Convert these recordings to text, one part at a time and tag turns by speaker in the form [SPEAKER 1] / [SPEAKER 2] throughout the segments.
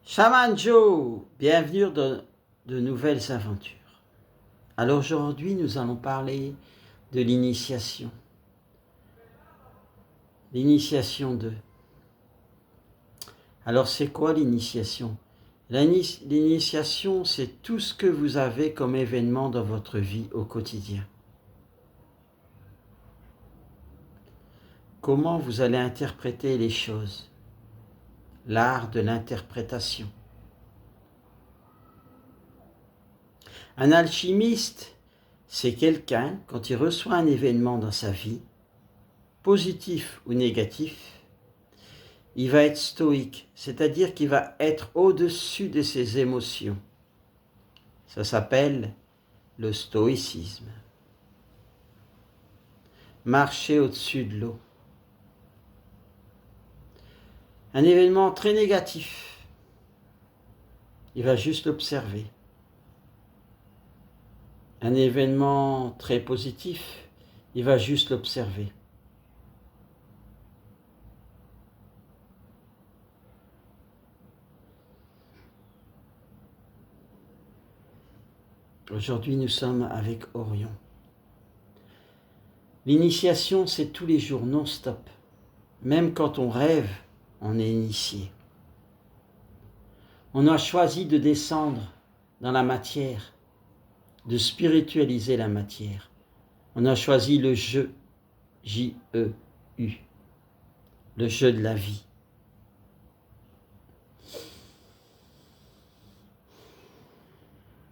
[SPEAKER 1] Shaman Joe, bienvenue dans de nouvelles aventures. Alors aujourd'hui, nous allons parler de l'initiation. L'initiation de. Alors c'est quoi l'initiation? L'initiation, c'est tout ce que vous avez comme événement dans votre vie au quotidien. Comment vous allez interpréter les choses? L'art de l'interprétation. Un alchimiste, c'est quelqu'un, quand il reçoit un événement dans sa vie, positif ou négatif, il va être stoïque, c'est-à-dire qu'il va être au-dessus de ses émotions. Ça s'appelle le stoïcisme. Marcher au-dessus de l'eau. Un événement très négatif, il va juste l'observer. Un événement très positif, il va juste l'observer. Aujourd'hui, nous sommes avec Orion. L'initiation, c'est tous les jours, non-stop. Même quand on rêve, on est initié. On a choisi de descendre dans la matière, de spiritualiser la matière. On a choisi le jeu, J-E-U, le jeu de la vie.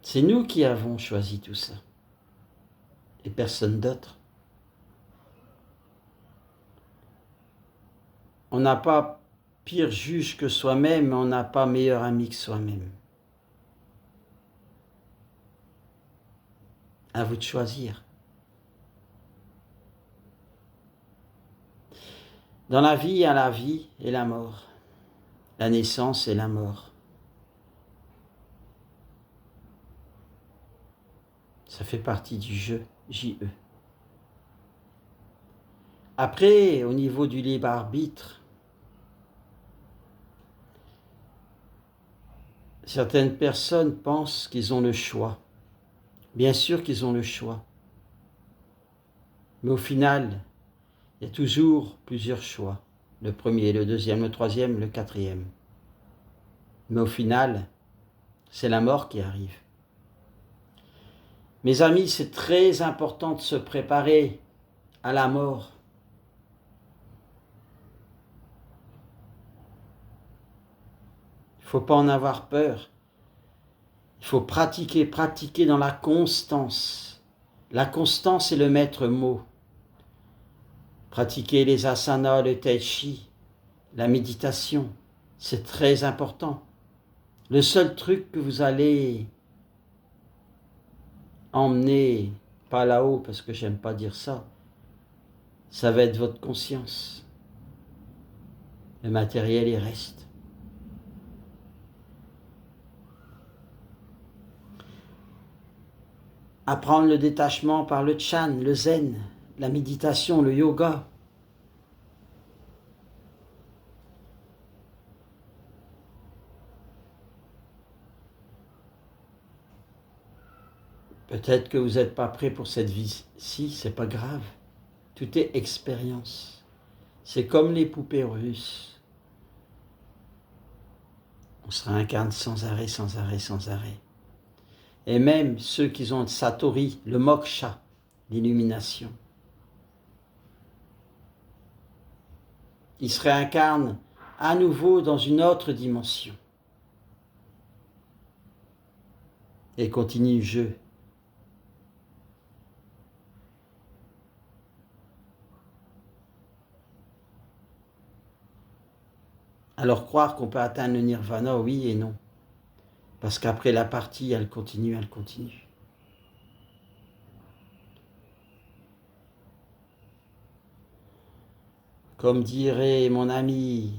[SPEAKER 1] C'est nous qui avons choisi tout ça, et personne d'autre. On n'a pas pire juge que soi-même, mais on n'a pas meilleur ami que soi-même. À vous de choisir. Dans la vie, il y a la vie et la mort, la naissance et la mort. Ça fait partie du jeu, J-E. Après, au niveau du libre arbitre, certaines personnes pensent qu'ils ont le choix. Bien sûr qu'ils ont le choix. Mais au final, il y a toujours plusieurs choix. Le premier, le deuxième, le troisième, le quatrième. Mais au final, c'est la mort qui arrive. Mes amis, c'est très important de se préparer à la mort. Il ne faut pas en avoir peur. Il faut pratiquer dans la constance. La constance est le maître mot. Pratiquer les asanas, le tai chi, la méditation, c'est très important. Le seul truc que vous allez emmener, pas là-haut parce que j'aime pas dire ça, ça va être votre conscience. Le matériel, il reste. Apprendre le détachement par le chan, le zen, la méditation, le yoga. Peut-être que vous n'êtes pas prêt pour cette vie-ci, c'est pas grave. Tout est expérience. C'est comme les poupées russes. On se réincarne sans arrêt, sans arrêt, sans arrêt. Et même ceux qui ont le satori, le moksha, l'illumination, ils se réincarnent à nouveau dans une autre dimension. Et continuent le jeu. Alors croire qu'on peut atteindre le nirvana, oui et non. Parce qu'après la partie, elle continue, elle continue. Comme dirait mon ami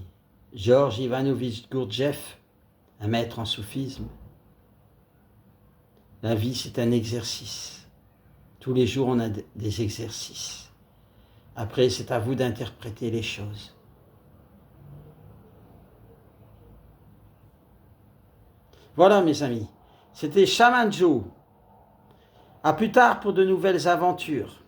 [SPEAKER 1] Georges Ivanovitch Gurdjieff, un maître en soufisme, la vie c'est un exercice. Tous les jours on a des exercices. Après c'est à vous d'interpréter les choses. Voilà mes amis, c'était Shaman Joe. À plus tard pour de nouvelles aventures.